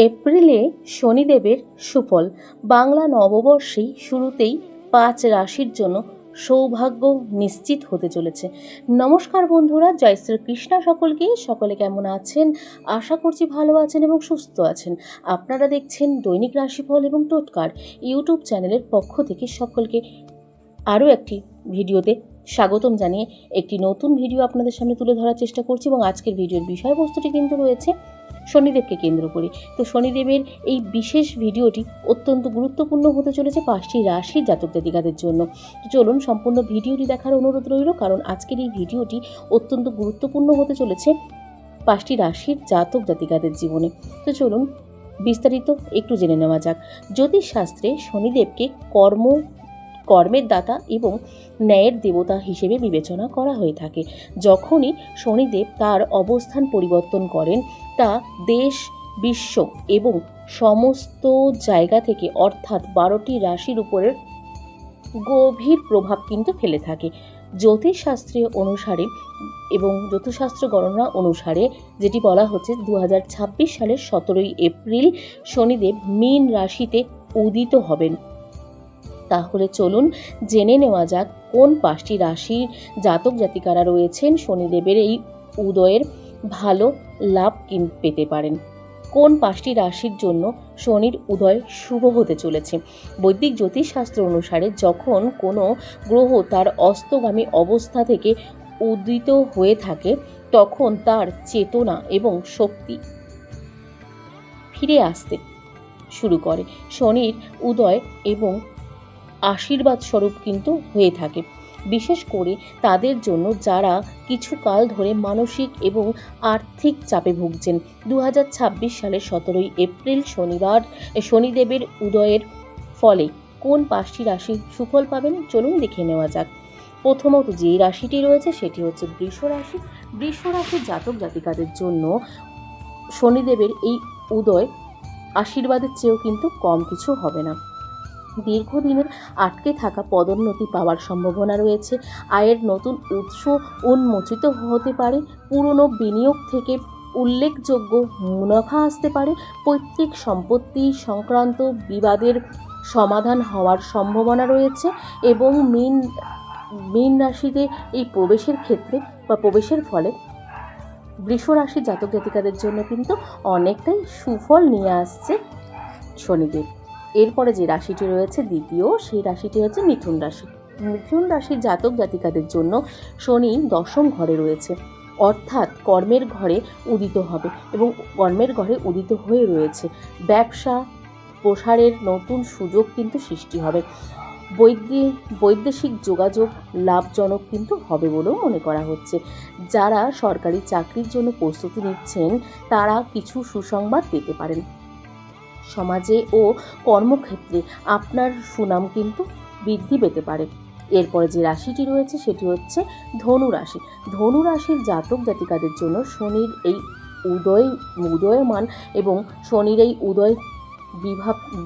এপ্রিলে শনিদেবের সুফল। বাংলা নববর্ষেই শুরুতেই 5 রাশির জন্য সৌভাগ্য নিশ্চিত হতে চলেছে। নমস্কার বন্ধুরা, জয় শ্রীকৃষ্ণ সকলকে। সকলে কেমন আছেন? আশা করছি ভালো আছেন এবং সুস্থ আছেন। আপনারা দেখছেন দৈনিক রাশিফল এবং টোটকার ইউটিউব চ্যানেলের পক্ষ থেকে সকলকে আরও একটি ভিডিওতে স্বাগতম জানিয়ে একটি নতুন ভিডিও আপনাদের সামনে তুলে ধরার চেষ্টা করছি। এবং আজকের ভিডিওর বিষয়বস্তুটি কিন্তু রয়েছে শনিদেবকে কেন্দ্র করে। তো শনিদেবের এই বিশেষ ভিডিওটি অত্যন্ত গুরুত্বপূর্ণ হতে চলেছে 5টি রাশির জাতক জাতিকাদের জন্য। তো চলুন সম্পূর্ণ ভিডিওটি দেখার অনুরোধ রইল, কারণ আজকের এই ভিডিওটি অত্যন্ত গুরুত্বপূর্ণ হতে চলেছে 5টি রাশির জাতক জাতিকাদের জীবনে। তো চলুন বিস্তারিত একটু জেনে নেওয়া যাক। জ্যোতিষশাস্ত্রে শনিদেবকে কর্মের দাতা এবং ন্যায়ের দেবতা হিসেবে বিবেচনা করা হয়ে থাকে। যখনই শনিদেব তার অবস্থান পরিবর্তন করেন, তা দেশ, বিশ্ব এবং সমস্ত জায়গা থেকে অর্থাৎ 12টি রাশির উপরে গভীর প্রভাব কিন্তু ফেলে থাকে। জ্যোতিষশাস্ত্রীয় অনুসারে এবং জ্যোতিষশাস্ত্র গণনা অনুসারে যেটি বলা হচ্ছে, 2026 সালের 17ই এপ্রিল শনিদেব মীন রাশিতে উদিত হবেন। তাহলে চলুন জেনে নেওয়া যাক কোন 5টি রাশির জাতক জাতিকারা রয়েছেন শনিদেবের এই উদয়ের ভালো লাভ পেতে পারেন। কোন 5টি রাশির জন্য শনির উদয় শুভ হতে চলেছে। বৈদিক জ্যোতিষশাস্ত্র অনুসারে যখন কোনো গ্রহ তার অস্তগামী অবস্থা থেকে উদিত হয়ে থাকে, তখন তার চেতনা এবং শক্তি ফিরে আসতে শুরু করে। শনির উদয় এবং আশীর্বাদ স্বরূপ কিন্তু হয়ে থাকে, বিশেষ করে তাদের জন্য যারা কিছু কাল ধরে মানসিক এবং আর্থিক চাপে ভুগছেন। 2026 সালের 17ই এপ্রিল শনিদেবের উদয়ের ফলে কোন 5টি রাশি সুফল পাবেন চলুন দেখে নেওয়া যাক। প্রথমত যে রাশিটি রয়েছে সেটি হচ্ছে বৃষ রাশি। বৃষ রাশির জাতক জাতিকাদের জন্য শনিদেবের এই উদয় আশীর্বাদের চেয়েও কিন্তু কম কিছু হবে না। দীর্ঘদিনের আটকে থাকা পদোন্নতি পাওয়ার সম্ভাবনা রয়েছে। আয়ের নতুন উৎস উন্মোচিত হতে পারে। পুরনো বিনিয়োগ থেকে উল্লেখযোগ্য মুনাফা আসতে পারে। পৈতৃক সম্পত্তি সংক্রান্ত বিবাদের সমাধান হওয়ার সম্ভাবনা রয়েছে। এবং মীন রাশিতে এই প্রবেশের ক্ষেত্রে বা প্রবেশের ফলে বৃষ রাশির জাতক জাতিকাদের জন্য কিন্তু অনেকটাই সুফল নিয়ে আসছে শনিদেব। এরপরে যে রাশিটি রয়েছে দ্বিতীয়, সেই রাশিটি হচ্ছে মিথুন রাশি। মিথুন রাশির জাতক জাতিকাদের জন্য শনি 10ম ঘরে রয়েছে, অর্থাৎ কর্মের ঘরে উদিত হবে এবং কর্মের ঘরে উদিত হয়ে রয়েছে। ব্যবসা প্রসারের নতুন সুযোগ কিন্তু সৃষ্টি হবে। বৈদেশিক যোগাযোগ লাভজনক কিন্তু হবে বলেও মনে করা হচ্ছে। যারা সরকারি চাকরির জন্য প্রস্তুতি নিচ্ছেন, তারা কিছু সুসংবাদ পেতে পারেন। সমাজে ও কর্মক্ষেত্রে আপনার সুনাম কিন্তু বৃদ্ধি পেতে পারে। এরপরে যে রাশিটি রয়েছে সেটি হচ্ছে ধনু রাশি। ধনু রাশির জাতক জাতিকাদের জন্য শনির এই উদয়মান এবং শনির এই উদয়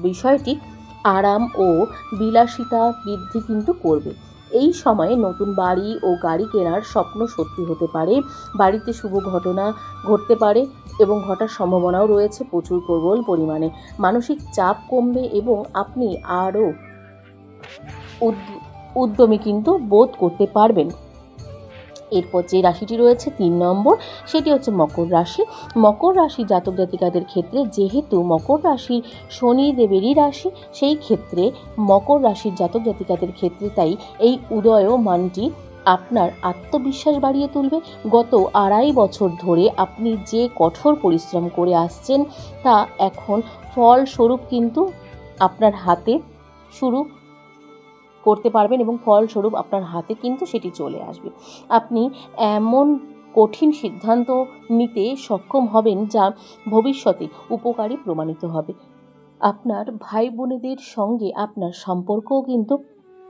বিষয়টি আরাম ও বিলাসিতা বৃদ্ধি কিন্তু করবে। এই সময়ে নতুন বাড়ি ও গাড়ি কেনার স্বপ্ন সত্যি হতে পারে। বাড়িতে শুভ ঘটনা ঘটতে পারে এবং ঘটার সম্ভাবনাও রয়েছে প্রবল পরিমাণে। মানসিক চাপ কমবে এবং আপনি আরও উদ্যমী কিন্তু বোধ করতে পারবেন। এরপর যে রাশিটি রয়েছে 3 নম্বর, সেটি হচ্ছে মকর রাশি। মকর রাশি জাতক জাতিকাদের ক্ষেত্রে, যেহেতু মকর রাশি শনিদেবেরই রাশি, সেই ক্ষেত্রে মকর রাশির জাতক জাতিকাদের ক্ষেত্রে তাই এই উদয়মানটি আপনার আত্মবিশ্বাস বাড়িয়ে তুলবে। গত 2.5 বছর ধরে আপনি যে কঠোর পরিশ্রম করে আসছেন, তা এখন ফলস্বরূপ কিন্তু আপনার হাতে শুরু করতে পারবেন এবং ফলস্বরূপ আপনার হাতে কিন্তু সেটি চলে আসবে। আপনি এমন কঠিন সিদ্ধান্ত নিতে সক্ষম হবেন যা ভবিষ্যতে উপকারী প্রমাণিত হবে। আপনার ভাই বোনেদের সঙ্গে আপনার সম্পর্কও কিন্তু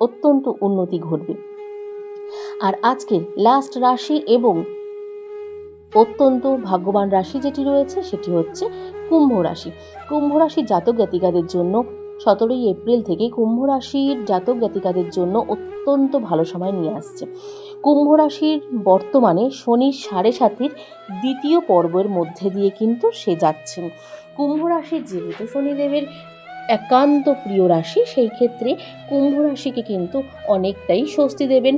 অত্যন্ত উন্নতি ঘটবে। আর আজকের লাস্ট রাশি এবং অত্যন্ত ভাগ্যবান রাশি যেটি রয়েছে সেটি হচ্ছে কুম্ভ রাশি। কুম্ভ রাশির জাতক জাতিকাদের জন্য 17ই এপ্রিল থেকে কুম্ভ রাশির জাতক জাতিকাদের জন্য অত্যন্ত ভালো সময় নিয়ে আসছে। কুম্ভ রাশির বর্তমানে শনির 7.5 দ্বিতীয় পর্বের মধ্যে দিয়ে কিন্তু সে যাচ্ছেন। কুম্ভ রাশি যেহেতু শনিদেবের একান্ত প্রিয় রাশি, সেই ক্ষেত্রে কুম্ভ রাশিকে কিন্তু অনেকটাই স্বস্তি দেবেন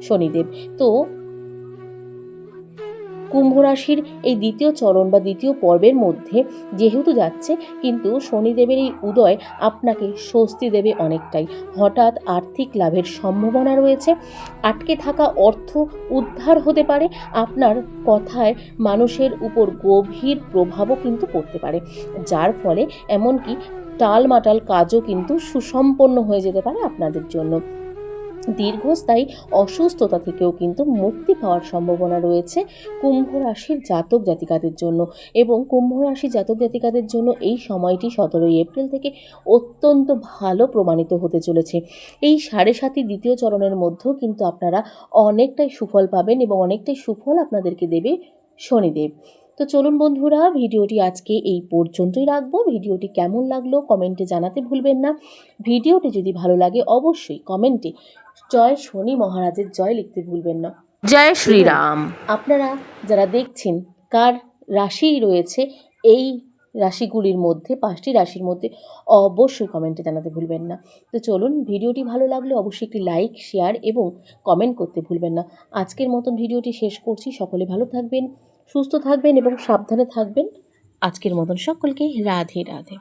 শনিদেব। তো কুম্ভ রাশির এই দ্বিতীয় চরণ বা দ্বিতীয় পর্বের মধ্যে যেহেতু যাচ্ছে, কিন্তু শনিদেবের এই উদয় আপনাকে স্বস্তি দেবে অনেকটাই। হঠাৎ আর্থিক লাভের সম্ভাবনা রয়েছে, আটকে থাকা অর্থ উদ্ধার হতে পারে, আপনার কথায় মানুষের উপর গভীর প্রভাবও কিন্তু পড়তে পারে, যার ফলে এমনকি টালমাটাল কাজও কিন্তু সুসম্পন্ন হয়ে যেতে পারে আপনাদের জন্য। দীর্ঘস্থায়ী অসুস্থতা থেকেও কিন্তু মুক্তি পাওয়ার সম্ভাবনা রয়েছে কুম্ভ রাশির জাতক জাতিকাদের জন্য। এবং কুম্ভ রাশির জাতক জাতিকাদের জন্য এই সময়টি 17ই এপ্রিল থেকে অত্যন্ত ভালো প্রমাণিত হতে চলেছে। এই 7.5 দ্বিতীয় চরণের মধ্যেও কিন্তু আপনারা অনেকটাই সুফল পাবেন এবং অনেকটাই সুফল আপনাদেরকে দেবে শনিদেব। তো চলুন বন্ধুরা, ভিডিওটি আজকে এই পর্যন্তই রাখবো। ভিডিওটি কেমন লাগলো কমেন্টে জানাতে ভুলবেন না। ভিডিওটি যদি ভালো লাগে অবশ্যই কমেন্টে জয় শনি মহারাজের জয় লিখতে ভুলবেন না। জয় শ্রীরাম। আপনারা যারা দেখছেন কার রাশি রয়েছে এই রাশিগুলির মধ্যে, 5টি রাশির মধ্যে, অবশ্যই কমেন্টে জানাতে ভুলবেন না। তো চলুন, ভিডিওটি ভালো লাগলে অবশ্যই একটি লাইক, শেয়ার এবং কমেন্ট করতে ভুলবেন না। আজকের মতন ভিডিওটি শেষ করছি। সকলে ভালো থাকবেন, সুস্থ থাকবেন এবং সাবধানে থাকবেন। আজকের মতন সকলকে রাধে রাধে।